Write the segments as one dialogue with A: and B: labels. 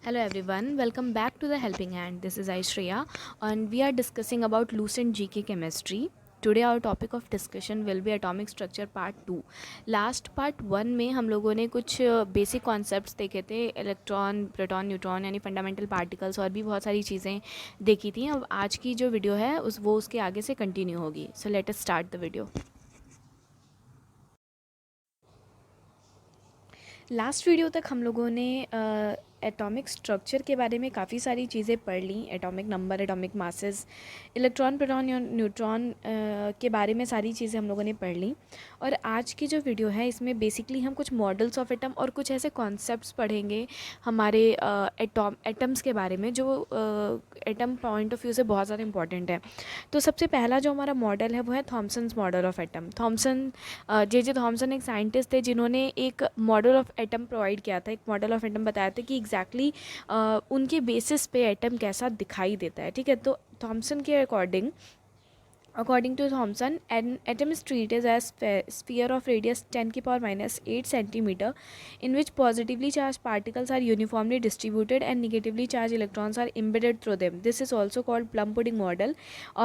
A: Hello everyone, welcome back to the Helping Hand. This is Aishriya and we are discussing about Lucent GK chemistry. Today our topic of discussion will be atomic structure part 2. Last part 1 में हम लोगों ने कुछ basic concepts देखे थे, electron, proton, neutron यानी fundamental particles और भी बहुत सारी चीज़ें देखी थी. अब आज की जो वीडियो है वो उसके आगे से कंटिन्यू होगी. So let us start the video. Last video तक हम लोगों ने एटॉमिक स्ट्रक्चर के बारे में काफ़ी सारी चीज़ें पढ़ ली. Atomic number, atomic masses, electron, proton या न्यूट्रॉन के बारे में सारी चीज़ें हम लोगों ने पढ़ ली. और आज की जो वीडियो है इसमें बेसिकली हम कुछ मॉडल्स ऑफ एटम और कुछ ऐसे कॉन्सेप्ट्स पढ़ेंगे हमारे एटम्स के बारे में जो एटम पॉइंट ऑफ व्यू से बहुत ज़्यादा इंपॉर्टेंट है. तो सबसे पहला जो हमारा मॉडल है वो है Thomson's model of atom. J Thomson एक साइंटिस्ट थे जिन्होंने एक मॉडल ऑफ एटम प्रोवाइड किया था, एक मॉडल ऑफ एटम बताया था कि एग्जैक्टली उनके बेसिस पे एटम कैसा दिखाई देता है. ठीक है, तो थॉमसन के According to Thomson, an atom is treated as sphere of radius 10 की power minus 8 centimeter, in which positively charged particles are uniformly distributed and negatively charged electrons are embedded through them. This is also called plum pudding model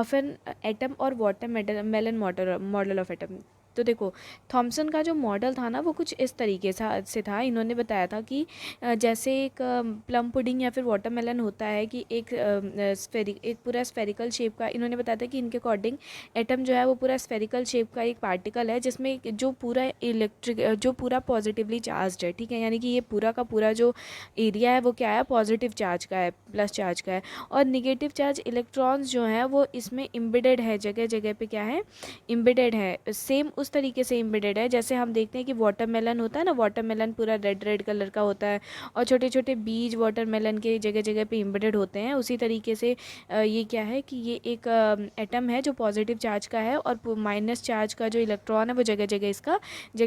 A: of an atom or watermelon model of atom. तो देखो, Thompson का जो model था ना वो कुछ इस तरीके से था. इन्होंने बताया था कि जैसे एक प्लम पुडिंग या फिर वाटरमेलन होता है कि एक पूरा स्फेरिकल शेप का. इन्होंने बताया था कि इनके अकॉर्डिंग एटम जो है वो पूरा स्फेरिकल शेप का एक पार्टिकल है जिसमें जो पूरा पॉजिटिवली चार्ज्ड है. ठीक है, यानी कि ये पूरा का पूरा जो एरिया है वो क्या है, पॉजिटिव चार्ज का है, प्लस चार्ज का है. और निगेटिव चार्ज इलेक्ट्रॉन्स जो हैं वो इसमें इम्बेडेड है, जगह जगह पे क्या है, इम्बेडेड है. सेम उस तरीके से इम्बेडेड है जैसे हम देखते हैं कि वाटरमेलन होता है ना, वाटरमेलन पूरा रेड रेड कलर का होता है और छोटे छोटे बीज वाटरमेलन के जगह जगह पे इम्बेडेड होते हैं. उसी तरीके से ये क्या है कि ये एक एटम है जो पॉजिटिव चार्ज का है और माइनस चार्ज का जो इलेक्ट्रॉन है वो जगह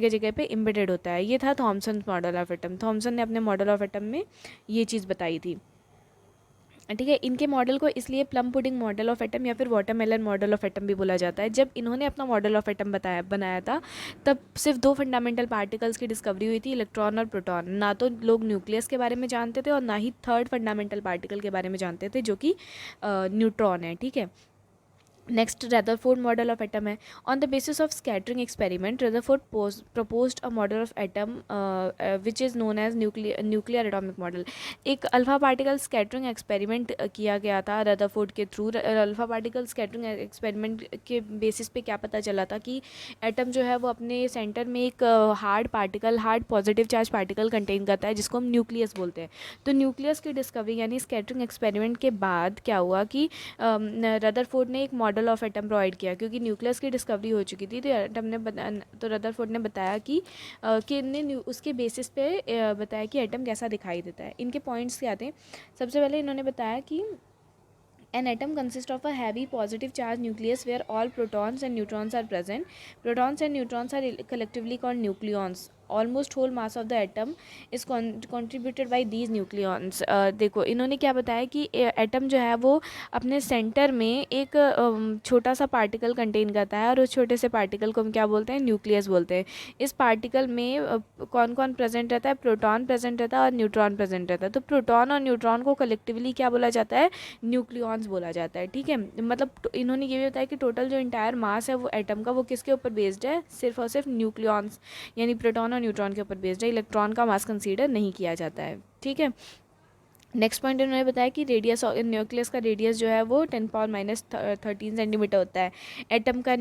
A: जगह पे इम्बेडेड होता है. ये था Thomson model of atom. Thomson ने अपने मॉडल ऑफ एटम में ये चीज़ बताई थी. ठीक है, इनके मॉडल को इसलिए plum pudding model of atom या फिर वाटरमेलन मॉडल ऑफ एटम भी बोला जाता है. जब इन्होंने अपना मॉडल ऑफ एटम बनाया था तब सिर्फ दो फंडामेंटल पार्टिकल्स की डिस्कवरी हुई थी, इलेक्ट्रॉन और प्रोटॉन. ना तो लोग न्यूक्लियस के बारे में जानते थे और ना ही थर्ड फंडामेंटल पार्टिकल के बारे में जानते थे जो कि न्यूट्रॉन है. ठीक है, next Rutherford model of atom है. On the basis of scattering experiment Rutherford proposed a model of atom which is known as nuclear atomic model. एक अल्फा पार्टिकल स्कैटरिंग एक्सपेरिमेंट किया गया था रदरफोर्ड के थ्रू. अल्फा पार्टिकल स्कैटरिंग एक्सपेरिमेंट के basis पे क्या पता चला था कि एटम जो है वो अपने सेंटर में एक hard positive charge particle contain करता है जिसको हम न्यूक्लियस बोलते हैं. तो न्यूक्लियस की डिस्कवरी यानी स्कैटरिंग एक्सपेरिमेंट के बाद क्या हुआ कि रदरफोर्ड ने एक मॉडल ऑफ एटम प्रोवाइड किया क्योंकि न्यूक्लियस की डिस्कवरी हो चुकी थी. तो रदरफोर्ड ने बताया कि इन्होंने उसके बेसिस पे बताया कि एटम कैसा दिखाई देता है. इनके पॉइंट्स क्या थे. सबसे पहले इन्होंने बताया कि an atom consists of a heavy positive charge nucleus where all protons and neutrons are present. Protons and neutrons are collectively called nucleons. Almost whole mass of the atom is contributed by these nucleons. देखो, इन्होंने क्या बताया कि atom जो है वो अपने centre में एक छोटा सा पार्टिकल कंटेन करता है और उस छोटे से पार्टिकल को हम क्या बोलते हैं, न्यूक्लियस बोलते हैं. इस पार्टिकल में कौन कौन प्रेजेंट रहता है, प्रोटॉन प्रेजेंट रहता है और न्यूट्रॉन प्रेजेंट रहता है. तो प्रोटॉन और न्यूट्रॉन को कलेक्टिवली क्या बोला जाता है, न्यूक्लियॉन्स बोला जाता है. ठीक है, मतलब इन्होंने ये भी बताया कि टोटल जो इंटायर मास है वो एटम का वो किसके ऊपर बेस्ड है, सिर्फ और सिर्फ न्यूक्लियॉन्स यानी प्रोटॉन और न्यूट्रॉन के ऊपर बेस्ड है. इलेक्ट्रॉन का मास कंसीडर नहीं किया जाता है. ठीक है, नेक्स्ट पॉइंट इन्होंने बताया कि रेडियस न्यूक्लियस का रेडियस जो है वो 10 पावर माइनस 13 सेंटीमीटर होता है. एटम का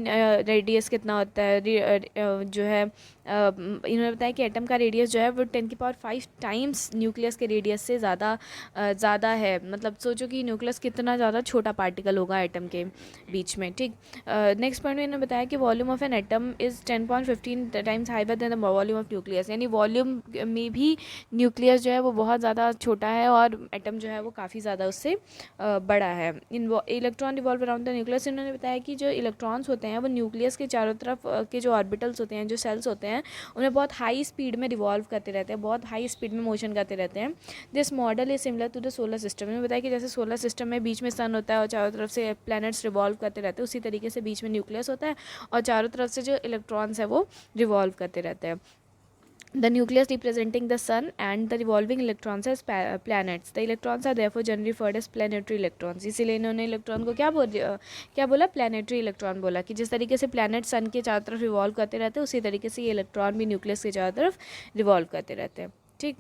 A: रेडियस कितना होता है, जो है इन्होंने बताया कि एटम का रेडियस जो है वो 10 की पावर 5 टाइम्स न्यूक्लियस के रेडियस से ज़्यादा है. मतलब सोचो कि न्यूक्लियस कितना ज़्यादा छोटा पार्टिकल होगा एटम के बीच में. ठीक, नेक्स्ट पॉइंट में इन्होंने बताया कि volume of an atom is 10.15 times higher than the volume of nucleus. यानी वॉल्यूम में भी न्यूक्लियस जो है वो बहुत ज़्यादा छोटा है और एटम जो है वो काफ़ी ज़्यादा उससे बड़ा है. Electron revolve around the nucleus. इन्होंने बताया कि जो इलेक्ट्रॉन्स होते हैं वो न्यूक्लियस के चारों तरफ के जो ऑर्बिटल्स होते हैं, जो सेल्स होते हैं, उन्हें बहुत हाई स्पीड में रिवॉल्व करते रहते हैं, बहुत हाई स्पीड में मोशन करते रहते हैं. This model is similar to the solar system. इन्होंने बताया कि जैसे सोलर सिस्टम में बीच में सन होता है और चारों तरफ से प्लैनेट्स रिवॉल्व करते रहते हैं, उसी तरीके से बीच में न्यूक्लियस होता है और चारों तरफ से जो इलेक्ट्रॉन्स है वो रिवॉल्व करते रहते हैं. the nucleus representing the sun and the revolving electrons as planets. The electrons are therefore generally referred as planetary electrons. इसीलिए इन्होंने इलेक्ट्रॉन को क्या बोला, प्लानिटरी इलेक्ट्रॉन बोला, कि जिस तरीके से प्लैनेट सन के चारों तरफ रिवॉल्व करते रहते हैं उसी तरीके से ये इलेक्ट्रॉन भी न्यूक्लियस के चारों तरफ रिवॉल्व करते रहते हैं। ठीक,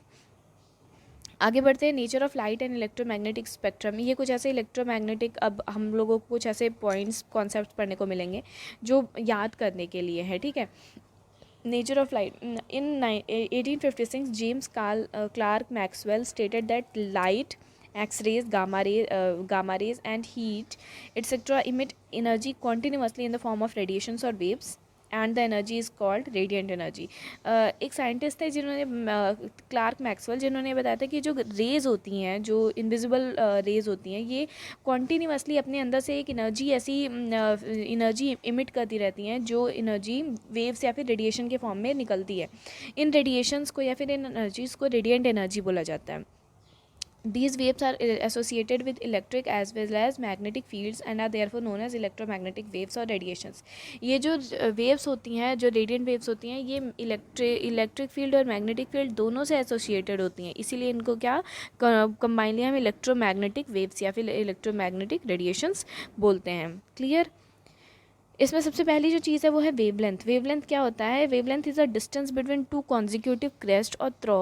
A: आगे बढ़ते हैं। Nature of light and electromagnetic spectrum. ये कुछ ऐसे इलेक्ट्रोमैग्नेटिक, अब हम लोगों को कुछ ऐसे पॉइंट्स कॉन्सेप्ट पढ़ने को मिलेंगे जो याद करने के लिए है। ठीक है, nature of light. In 1856, James Clerk Maxwell stated that light, X-rays, gamma rays and heat etc. emit energy continuously in the form of radiations or waves, and the energy is called radiant energy. एक scientist थे जिन्होंने Clark Maxwell, जिन्होंने बताया था कि जो rays होती हैं, जो इनविजिबल रेज़ होती हैं, ये कॉन्टीन्यूसली अपने अंदर से एक एनर्जी, ऐसी एनर्जी इमिट करती रहती हैं जो एनर्जी वेव्स या फिर रेडिएशन के फॉर्म में निकलती है। इन रेडिएशंस को या फिर इन एनर्जीज़ को रेडिएंट एनर्जी बोला जाता है। These waves are associated with electric as well as magnetic fields and are therefore known as electromagnetic waves or radiations. ये जो waves होती हैं, जो radiant waves होती हैं, ये इलेक्ट्रिक फील्ड और मैग्नेटिक फील्ड दोनों से एसोसिएटेड होती हैं, इसीलिए इनको क्या कंबाइनली हम इलेक्ट्रोमैग्नेटिक वेव्स या फिर इलेक्ट्रोमैग्नेटिक रेडिएशंस बोलते हैं। क्लियर? इसमें सबसे पहली जो चीज़ है वो है वेवलेंथ। वेवलेंथ क्या होता है? Wavelength is a distance between two consecutive crest और थ्रो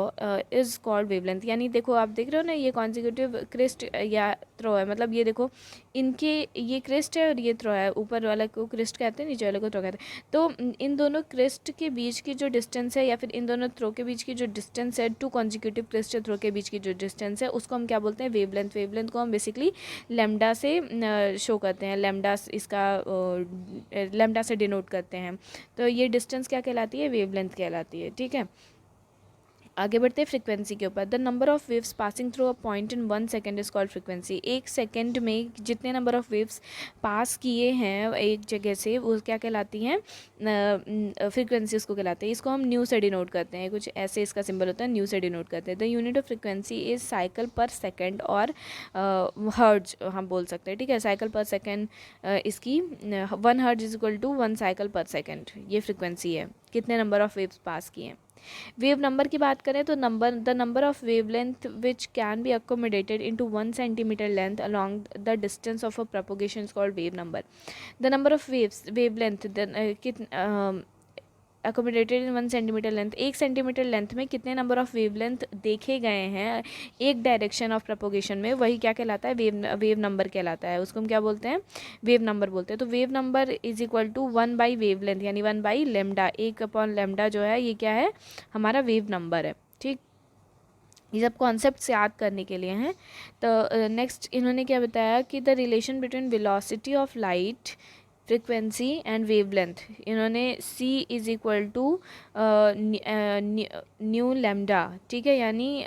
A: इज़ कॉल्ड वेवलेंथ। यानी देखो, आप देख रहे हो ना, ये कॉन्जिक्यूटिव क्रेस्ट या थ्रो है, मतलब ये देखो, इनके ये क्रेस्ट है और ये थ्रो है, ऊपर वाला को क्रेस्ट कहते हैं, नीचे वाले को थ्रो कहते हैं। तो इन दोनों क्रेस्ट के बीच की जो डिस्टेंस है या फिर इन दोनों थ्रो के बीच की जो डिस्टेंस है, टू कॉन्जिक्यूटिव क्रेस्ट या थ्रो के बीच की जो डिस्टेंस है, उसको हम क्या बोलते हैं? वेवलेंथ। वेवलेंथ को हम बेसिकली लैम्डा से शो करते हैं, लैम्डा इसका लैम्डा से डिनोट करते हैं। तो ये डिस्टेंस क्या कहलाती है? वेवलेंथ कहलाती है। ठीक है, आगे बढ़ते हैं फ्रिक्वेंसी के ऊपर। The number of waves passing through a point in 1 second is called frequency. एक सेकेंड में जितने नंबर ऑफ वेव्स पास किए हैं एक जगह से, वो क्या कहलाती हैं? फ्रिक्वेंसी उसको कहलाते हैं। इसको हम न्यू से डिनोट करते हैं, कुछ ऐसे इसका सिंबल होता है, न्यू से डिनोट करते हैं। The unit of frequency is cycle per second और हर्ट्ज हम बोल सकते हैं। ठीक है, साइकिल पर सेकेंड, इसकी 1 hertz is equal to 1 cycle per second, ये फ्रिक्वेंसी है, कितने नंबर ऑफ वेव्स पास किए हैं। वेव नंबर की बात करें तो the number of wavelength which can be accommodated into 1 centimetre length along the distance of a propagation is called wave number. The number of wavelength accommodated in 1 centimetre length, 1 centimetre length में कितने number of wavelength देखे गए हैं एक direction of propagation में, वही क्या कहलाता है? वेव नंबर कहलाता है। उसको हम क्या बोलते हैं? वेव नंबर बोलते हैं। तो wave number is equal to 1 by wavelength, यानी 1 बाई लेमडा, 1 अपॉन लेमडा जो है ये क्या है? हमारा वेव नंबर है। ठीक, ये सब कॉन्सेप्ट्स याद करने के लिए हैं। तो नेक्स्ट इन्होंने क्या बताया कि the relation between velocity of light, frequency and wavelength, इन्होंने C is equal to nu lambda. ठीक है, यानी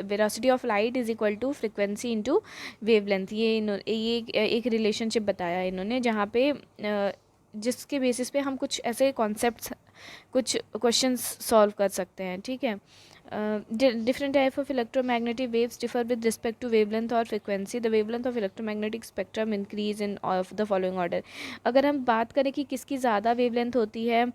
A: velocity of light is equal to frequency into wavelength, ये एक रिलेशनशिप बताया इन्होंने, जहाँ पे जिसके बेसिस पे हम कुछ ऐसे कॉन्सेप्ट्स, कुछ क्वेश्चंस सॉल्व कर सकते हैं। ठीक है, different type of electromagnetic waves differ with respect to wavelength or frequency. The wavelength of electromagnetic spectrum increase in of the following order. अगर हम बात करें कि किसकी ज़्यादा वेवलेंथ होती है,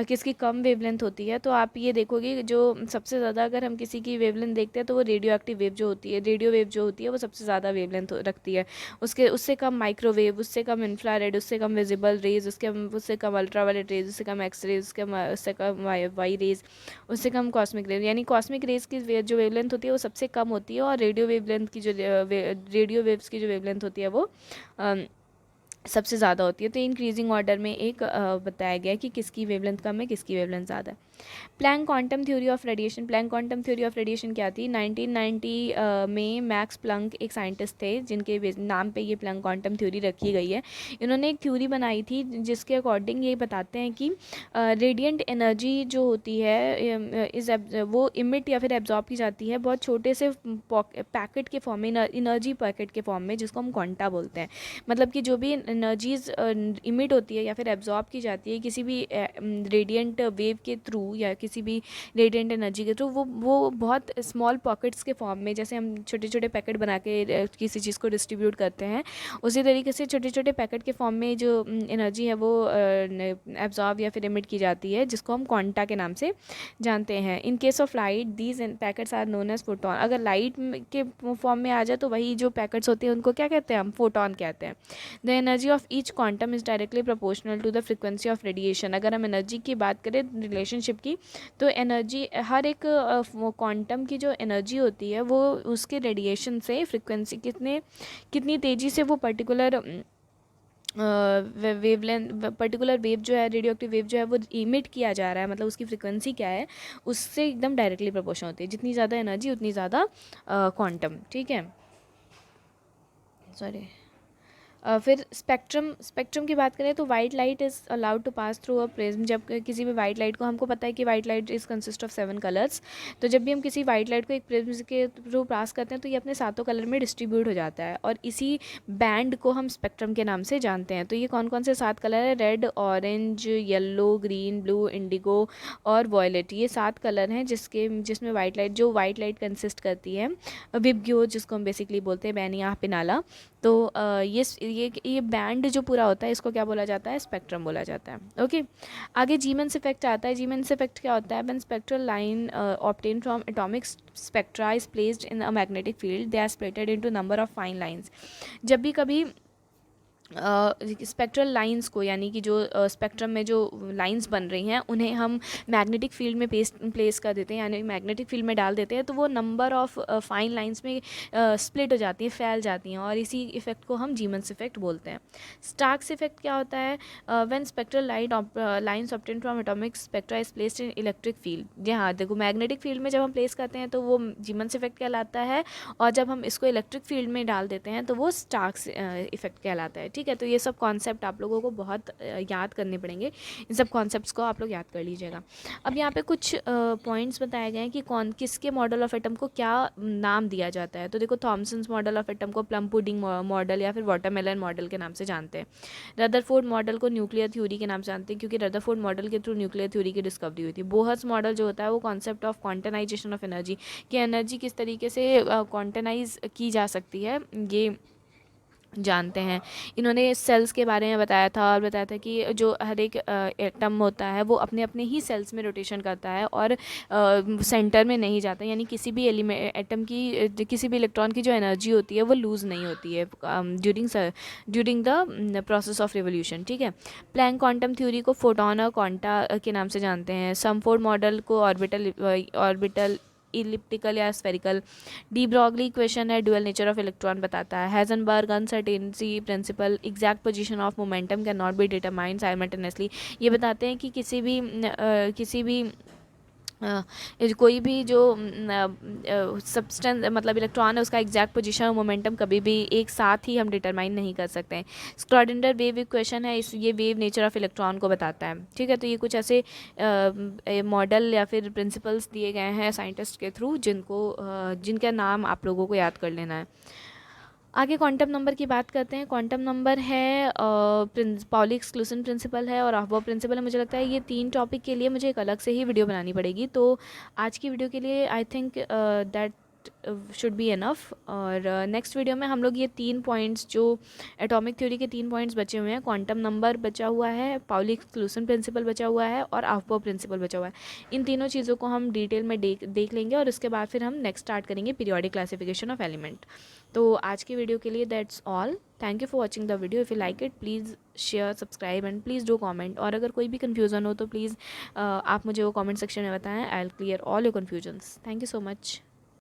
A: किसकी कम वेवलेंथ होती है, तो आप ये देखोगे जो सबसे ज़्यादा अगर हम किसी की वेवलेंथ देखते हैं तो वो रेडियो एक्टिव वेव जो होती है, रेडियो वेव जो होती है वो सबसे ज़्यादा वेवलेंथ रखती है। उससे कम माइक्रोवेव, उससे कम इंफ्रारेड, उससे कम विजिबल रेज, उससे कम अल्ट्रावायलेट रेज, उससे कम एक्स रेज, उससे कम वाई रेज, उससे कम कॉस्मिक रेज। यानी कॉस्मिक रेज की जो वेवलेंथ होती है वो सबसे कम होती है, और रेडियो वेवलेंथ की जो रेडियो वेव्स की जो वेवलेंथ होती है वो सबसे ज़्यादा होती है। तो इंक्रीजिंग ऑर्डर में एक बताया गया कि किसकी वेवलेंथ कम है, किसकी वेवलेंथ ज़्यादा है। Planck quantum theory of radiation. Planck quantum theory of radiation क्या थी? 1990 में मैक्स प्लैंक एक साइंटिस्ट थे जिनके नाम पे ये प्लैंक क्वांटम थ्योरी रखी गई है। इन्होंने एक थ्योरी बनाई थी जिसके अकॉर्डिंग ये बताते हैं कि रेडिएंट एनर्जी जो होती है वो इमिट या फिर एब्जॉर्ब की जाती है बहुत छोटे से पैकेट के फॉर्म में, एनर्जी पैकेट के फॉर्म में, जिसको हम क्वांटा बोलते हैं। मतलब कि जो भी एनर्जीज इमिट होती है या फिर एब्जॉर्ब की जाती है किसी भी रेडिएंट वेव के थ्रू, थ्रू या किसी भी रेडिएंट एनर्जी के थ्रू वो बहुत स्मॉल पॉकेट्स के फॉर्म में, जैसे हम छोटे छोटे पैकेट बना के किसी चीज़ को डिस्ट्रीब्यूट करते हैं, उसी तरीके से छोटे छोटे पैकेट के फॉर्म में जो एनर्जी है वो एब्जॉर्ब या फिर एमिट की जाती है, जिसको हम क्वांटा के नाम से जानते हैं। In case of light these packets are known as photon. अगर लाइट के फॉर्म में आ जाए तो वही जो पैकेट्स होते हैं उनको क्या कहते हैं, हम फोटोन कहते हैं। The energy of each quantum is directly proportional to the frequency of radiation. अगर हम एनर्जी की बात करें रिलेशनशिप की, तो एनर्जी हर एक क्वांटम की जो एनर्जी होती है वो उसके रेडिएशन से फ्रिक्वेंसी कितनी तेज़ी से वो पर्टिकुलर पर्टिकुलर वेव जो है, रेडियो एक्टिव वेव जो है वो इमिट किया जा रहा है, मतलब उसकी फ्रिक्वेंसी क्या है, उससे एकदम डायरेक्टली प्रोपोर्शन होती है। जितनी ज़्यादा एनर्जी उतनी ज़्यादा क्वांटम। ठीक है, सॉरी। फिर स्पेक्ट्रम की बात करें तो white light is allowed to pass through a prism. जब किसी भी वाइट लाइट को, हमको पता है कि white light is consist of 7 colours, तो जब भी हम किसी वाइट लाइट को एक प्रिज्म के थ्रू पास करते हैं तो ये अपने 7 कलर में डिस्ट्रीब्यूट हो जाता है, और इसी बैंड को हम स्पेक्ट्रम के नाम से जानते हैं। तो ये कौन कौन से 7 कलर है? Red, orange, yellow, green, blue, Indigo और वॉयलेट। ये 7 कलर हैं जिसमें वाइट लाइट कंसिस्ट करती है। विबग्यो, जिसको हम बेसिकली बोलते हैं बैनिया पिनाला। तो ये बैंड जो पूरा होता है इसको क्या बोला जाता है? स्पेक्ट्रम बोला जाता है। ओके, आगे जीमेंस इफेक्ट आता है। जीमेंस इफेक्ट क्या होता है? When spectral line obtain from atomic spectra is placed in a magnetic field, they are splitted into number of fine lines. जब भी कभी स्पेक्ट्रल लाइंस को, यानी कि जो स्पेक्ट्रम में जो लाइंस बन रही हैं उन्हें हम मैग्नेटिक फील्ड में प्लेस कर देते हैं, यानी मैग्नेटिक फील्ड में डाल देते हैं, तो वो नंबर ऑफ फाइन लाइंस में स्प्लिट हो जाती हैं, फैल जाती हैं, और इसी इफेक्ट को हम जीमन्स इफेक्ट बोलते हैं। स्टार्क्स इफेक्ट क्या होता है? When spectral lines obtain from atomic spectra is placed in electric field. जी हाँ, देखो मैग्नेटिक फील्ड में जब हम प्लेस करते हैं तो वो जीमन्स इफेक्ट कहलाता है, और जब हम इसको इलेक्ट्रिक फील्ड में डाल देते हैं तो वो स्टार्क्स इफेक्ट कहलाता है। ठीक है, तो ये सब कॉन्सेप्ट आप लोगों को बहुत याद करने पड़ेंगे। इन सब कॉन्सेप्ट्स को आप लोग याद कर लीजिएगा। अब यहाँ पे कुछ पॉइंट्स बताए गए हैं कि किसके मॉडल ऑफ एटम को क्या नाम दिया जाता है। तो देखो, थॉमसन्स मॉडल ऑफ एटम को प्लम पुडिंग मॉडल या फिर वाटरमेलन मॉडल के नाम से जानते हैं। रदरफोर्ड मॉडल को न्यूक्लियर थ्योरी के नाम से जानते हैं, क्योंकि रदरफोर्ड मॉडल के थ्रू न्यूक्लियर थ्योरी की डिस्कवरी हुई थी। बोहर्स मॉडल जो होता है वो कॉन्सेप्ट ऑफ क्वांटनाइजेशन ऑफ एनर्जी, कि एनर्जी किस तरीके से क्वांटनाइज की जा सकती है, ये जानते हैं। इन्होंने सेल्स के बारे में बताया था, और बताया था कि जो हर एक एटम होता है वो अपने अपने ही सेल्स में रोटेशन करता है और सेंटर में नहीं जाता, यानी किसी भी एटम की किसी भी इलेक्ट्रॉन की जो एनर्जी होती है वो लूज़ नहीं होती है during the process of revolution. ठीक है, प्लैंक क्वांटम थ्योरी को फोटोन और क्वांटा के नाम से जानते हैं। समफोर्ड मॉडल को ऑर्बिटल इलिप्टिकल या स्फेरिकल। डी ब्रॉगली इक्वेशन है ड्यूअल नेचर ऑफ इलेक्ट्रॉन बताता है। Heisenberg uncertainty principle, exact position of momentum can not be determined simultaneously. ये बताते हैं कि किसी भी कोई भी जो सब्सटेंस मतलब इलेक्ट्रॉन है उसका एग्जैक्ट पोजीशन और मोमेंटम कभी भी एक साथ ही हम डिटरमाइन नहीं कर सकते हैं। स्क्रॉडिंगर वेव इक्वेशन है, ये वेव नेचर ऑफ इलेक्ट्रॉन को बताता है। ठीक है, तो ये कुछ ऐसे मॉडल या फिर प्रिंसिपल्स दिए गए हैं साइंटिस्ट के थ्रू जिनका नाम आप लोगों को याद कर लेना है। आगे क्वांटम नंबर की बात करते हैं। क्वांटम नंबर है पाउली एक्सक्लूजन प्रिंसिपल है और अफबाउ प्रिंसिपल है। मुझे लगता है ये 3 टॉपिक के लिए मुझे एक अलग से ही वीडियो बनानी पड़ेगी, तो आज की वीडियो के लिए I think that should be enough. और नेक्स्ट वीडियो में हम लोग ये 3 पॉइंट्स जो एटॉमिक थ्योरी के 3 पॉइंट्स बचे हुए हैं, क्वांटम नंबर बचा हुआ है, पाउली एक्सक्लूजन प्रिंसिपल बचा हुआ है और अफबाउ प्रिंसिपल बचा हुआ है, इन तीनों चीज़ों को हम डिटेल में देख लेंगे, और उसके बाद फिर हम नेक्स्ट स्टार्ट करेंगे पीरियोडिक क्लासिफिकेशन ऑफ एलिमेंट। तो आज की वीडियो के लिए that's all. Thank you for watching the video. If you like it please share, subscribe and please do comment. और अगर कोई भी कन्फ्यूज़न हो तो प्लीज़ आप मुझे वो कमेंट सेक्शन में बताएं। I will clear all your confusions. Thank you so much.